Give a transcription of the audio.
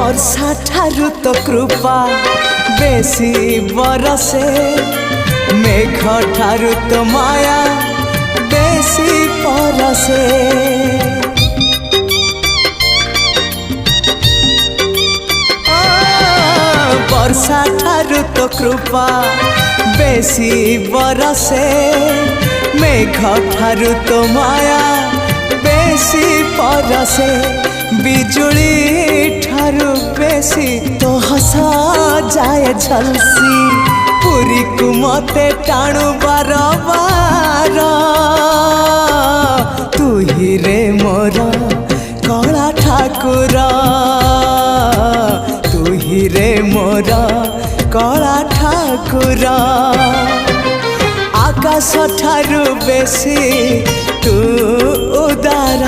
वर्षा ठारू तो कृपा बेसी बरसे मेघ ठारू तो माया बेसी परसे वर्षा ठारू तो कृपा बेसी बरसे मेघ ठारू तो माया बेसी परसे बिजुली ठारू बेसी तो हसा जाए झलसी पुरी को मते टाणु बार बार तू ही रे मोर कला ठाकुर तू ही रे मोर कला ठाकुर आकाश ठारू बेसी तू उदार